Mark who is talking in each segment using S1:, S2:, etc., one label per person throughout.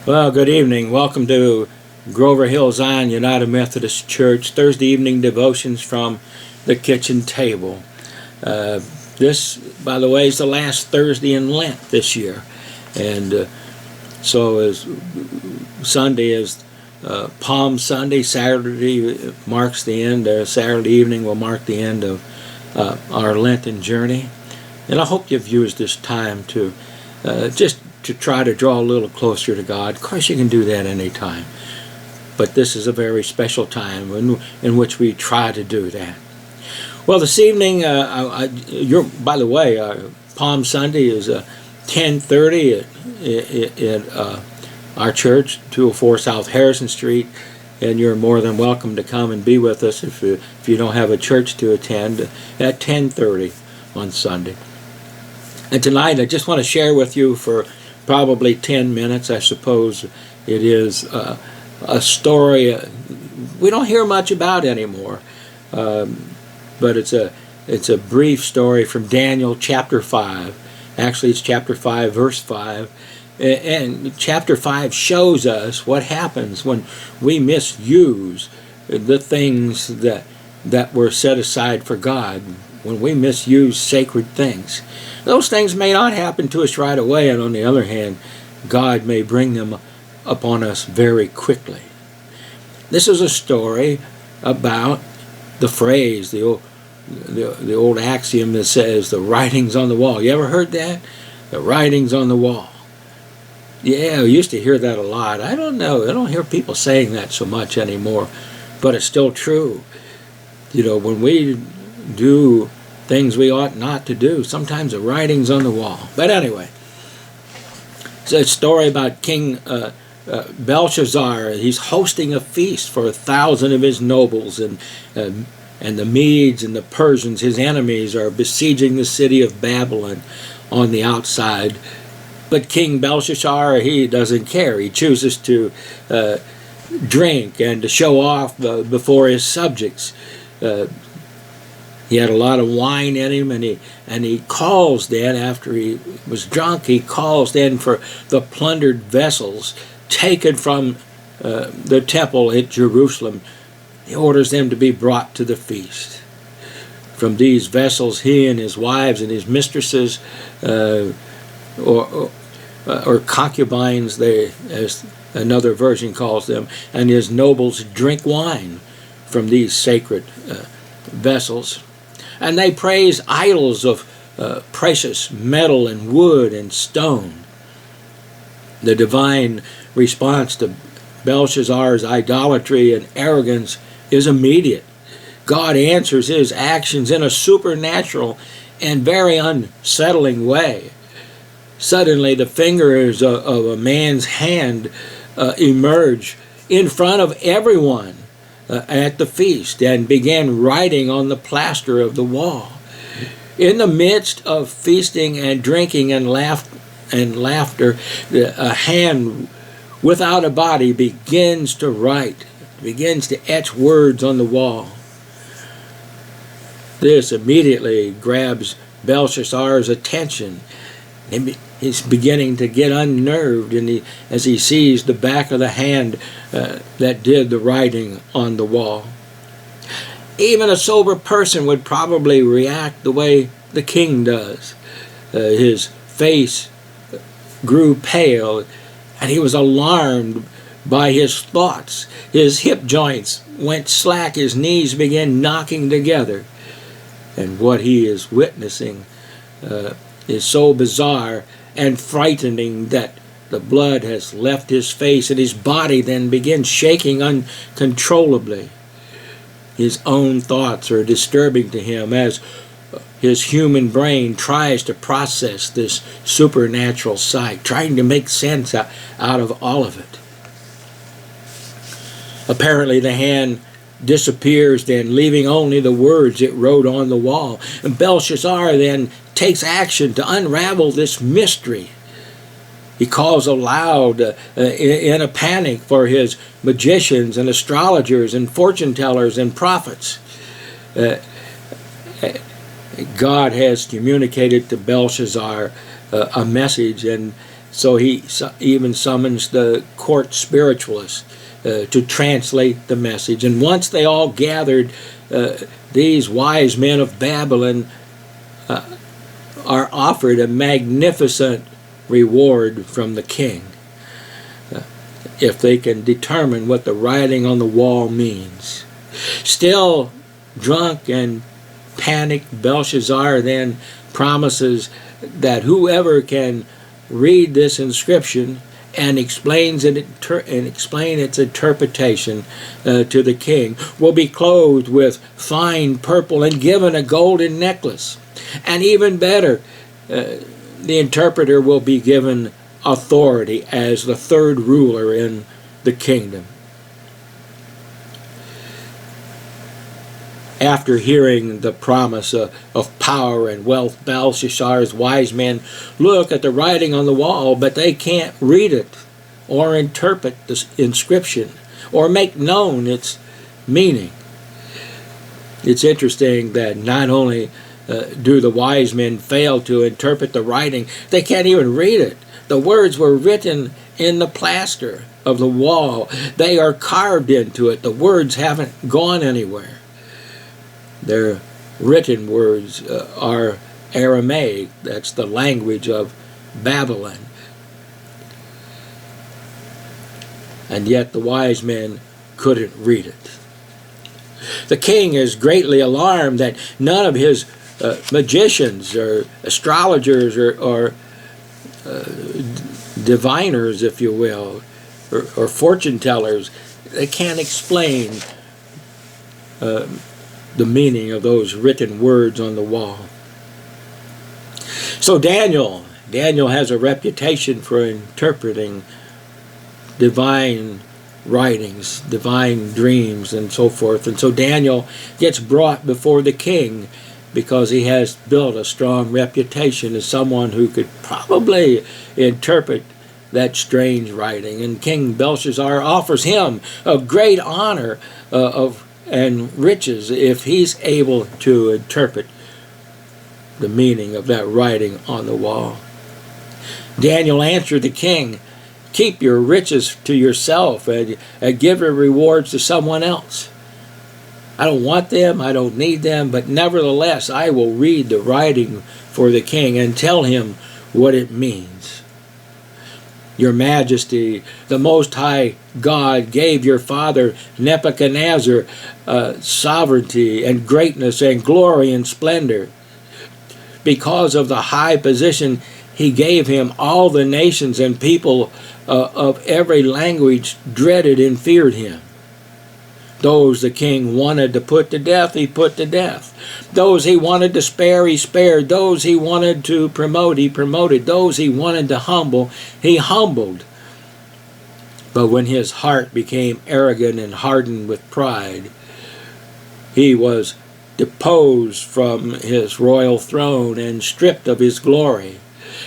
S1: Well, good evening. Welcome to Grover Hill Zion United Methodist Church Thursday evening devotions from the kitchen table. This, by the way, is the last Thursday in Lent this year, and so as Sunday is Palm Sunday. Saturday marks the end. Saturday evening will mark the end of our Lenten journey, and I hope you've used this time to just to try to draw a little closer to God. Of course, you can do that anytime, but this is a very special time in which we try to do that. Well, this evening, by the way, Palm Sunday is 10:30 at our church, 204 South Harrison Street, and you're more than welcome to come and be with us if you don't have a church to attend at 10:30 on Sunday. And tonight, I just want to share with you for probably 10 minutes, I suppose. It is a story we don't hear much about anymore, but it's a brief story from Daniel chapter 5. Actually, it's chapter 5, verse 5. And chapter 5 shows us what happens when we misuse the things that were set aside for God, when we misuse sacred things. Those things may not happen to us right away, and on the other hand, God may bring them upon us very quickly. This is a story about the phrase, the old axiom that says, the writings on the wall. You ever heard that? The writings on the wall. Yeah, I used to hear that a lot. I don't know. I don't hear people saying that so much anymore, but it's still true. You know, when we do things we ought not to do, sometimes the writing's on the wall. But anyway, it's a story about King Belshazzar. He's hosting a feast for 1,000 of his nobles, and the Medes and the Persians, his enemies, are besieging the city of Babylon on the outside. But King Belshazzar, he doesn't care. He chooses to drink and to show off before his subjects. He had a lot of wine in him, and he calls then, after he was drunk, he calls then for the plundered vessels taken from the temple at Jerusalem. He orders them to be brought to the feast. From these vessels, he and his wives and his mistresses, or concubines, as another version calls them, and his nobles drink wine from these sacred vessels. And they praise idols of precious metal and wood and stone. The divine response to Belshazzar's idolatry and arrogance is immediate. God answers his actions in a supernatural and very unsettling way. Suddenly, the fingers of a man's hand emerge in front of everyone at the feast and began writing on the plaster of the wall. In the midst of feasting and drinking and laughter, a hand without a body begins to write, begins to etch words on the wall. This immediately grabs Belshazzar's attention. He's beginning to get unnerved as he sees the back of the hand that did the writing on the wall. Even a sober person would probably react the way the king does. His face grew pale, and he was alarmed by his thoughts. His hip joints went slack, his knees began knocking together. And what he is witnessing is so bizarre and frightening that the blood has left his face, and his body then begins shaking uncontrollably. His own thoughts are disturbing to him as his human brain tries to process this supernatural sight, trying to make sense out of all of it. Apparently the hand disappears then, leaving only the words it wrote on the wall. And Belshazzar then takes action to unravel this mystery. He calls aloud in a panic for his magicians and astrologers and fortune tellers and prophets. God has communicated to Belshazzar a message, and So he even summons the court spiritualists to translate the message. And once they all gathered, these wise men of Babylon are offered a magnificent reward from the king if they can determine what the writing on the wall means. Still drunk and panicked, Belshazzar then promises that whoever can read this inscription and explain its interpretation to the king will be clothed with fine purple and given a golden necklace. And even better, the interpreter will be given authority as the third ruler in the kingdom. After hearing the promise of power and wealth, Belshazzar's wise men look at the writing on the wall, but they can't read it or interpret the inscription or make known its meaning. It's interesting that not only do the wise men fail to interpret the writing, they can't even read it. The words were written in the plaster of the wall. They are carved into it. The words haven't gone anywhere. Their written words are Aramaic. That's the language of Babylon. And yet the wise men couldn't read it. The king is greatly alarmed that none of his magicians or astrologers or diviners, if you will, or fortune tellers, they can't explain the meaning of those written words on the wall. So Daniel has a reputation for interpreting divine writings, divine dreams, and so forth. And so Daniel gets brought before the king because he has built a strong reputation as someone who could probably interpret that strange writing. And King Belshazzar offers him a great honor and riches if he's able to interpret the meaning of that writing on the wall. Daniel answered the king, "Keep your riches to yourself and give your rewards to someone else. I don't want them, I don't need them, but nevertheless I will read the writing for the king and tell him what it means. Your Majesty, the Most High God gave your father Nebuchadnezzar sovereignty and greatness and glory and splendor. Because of the high position he gave him, all the nations and people of every language dreaded and feared him. Those the king wanted to put to death, he put to death. Those he wanted to spare, he spared. Those he wanted to promote, he promoted. Those he wanted to humble, he humbled. But when his heart became arrogant and hardened with pride, he was deposed from his royal throne and stripped of his glory.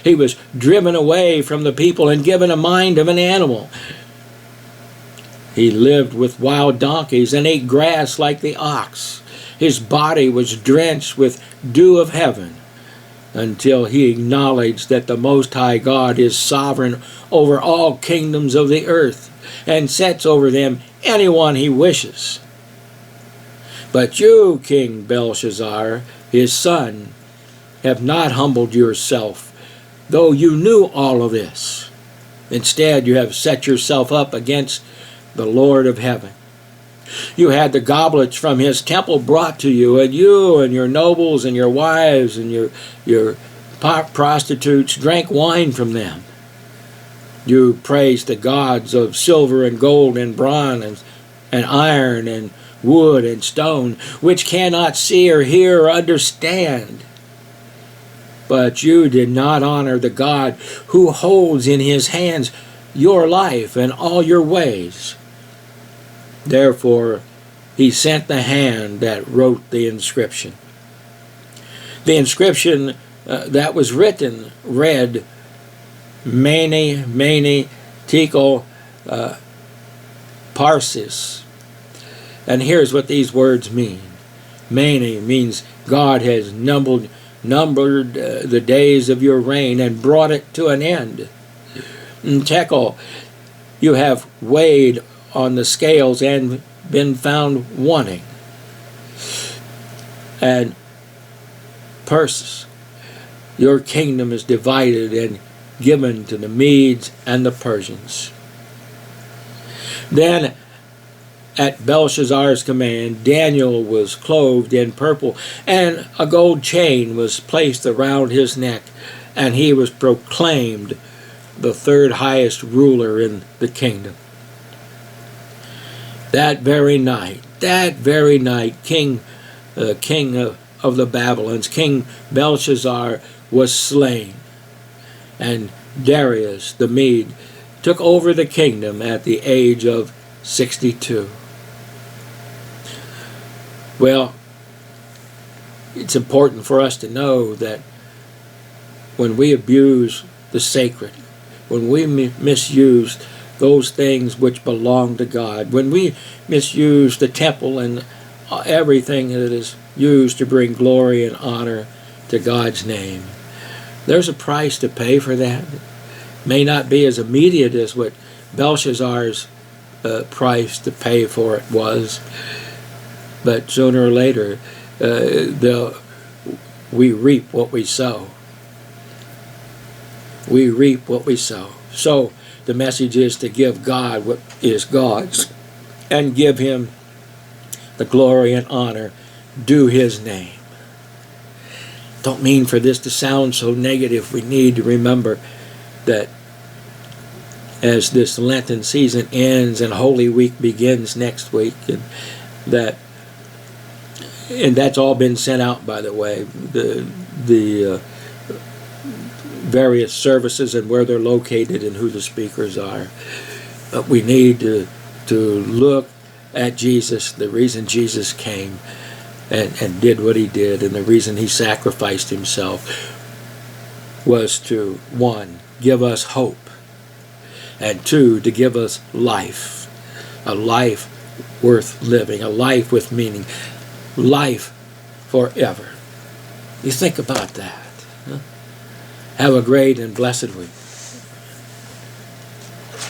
S1: He was driven away from the people and given a mind of an animal. He lived with wild donkeys and ate grass like the ox. His body was drenched with dew of heaven until he acknowledged that the Most High God is sovereign over all kingdoms of the earth and sets over them anyone he wishes. But you, King Belshazzar, his son, have not humbled yourself, though you knew all of this. Instead, you have set yourself up against the Lord of heaven. You had the goblets from his temple brought to you, and your nobles and your wives and your prostitutes drank wine from them. You praised the gods of silver and gold and bronze and iron and wood and stone, which cannot see or hear or understand. But you did not honor the God who holds in his hands your life and all your ways. Therefore, he sent the hand that wrote the inscription. The inscription that was written read, Mene, Mene, Tekel, Parsis. And here's what these words mean. Mene means God has numbered the days of your reign and brought it to an end. tekel, you have weighed on the scales and been found wanting. And Persis, your kingdom is divided and given to the Medes and the Persians. Then, at Belshazzar's command, Daniel was clothed in purple, and a gold chain was placed around his neck, and he was proclaimed the third highest ruler in the kingdom. That very night, King of the Babylons, King Belshazzar, was slain, and Darius the Mede took over the kingdom at the age of 62. Well, it's important for us to know that when we abuse the sacred, when we misuse those things which belong to God, when we misuse the temple and everything that is used to bring glory and honor to God's name, there's a price to pay for that. It may not be as immediate as what Belshazzar's price to pay for it was, but sooner or later we reap what we sow. We reap what we sow. So the message is to give God what is God's and give him the glory and honor due his name. Don't mean for this to sound so negative. We need to remember that as this Lenten season ends and Holy Week begins next week, and that's all been sent out, by the way, the various services and where they're located and who the speakers are. But we need to look at Jesus, the reason Jesus came and did what he did, and the reason he sacrificed himself was to, 1, give us hope, and 2, to give us life, a life worth living, a life with meaning, life forever. You think about that. Huh? Have a great and blessed week.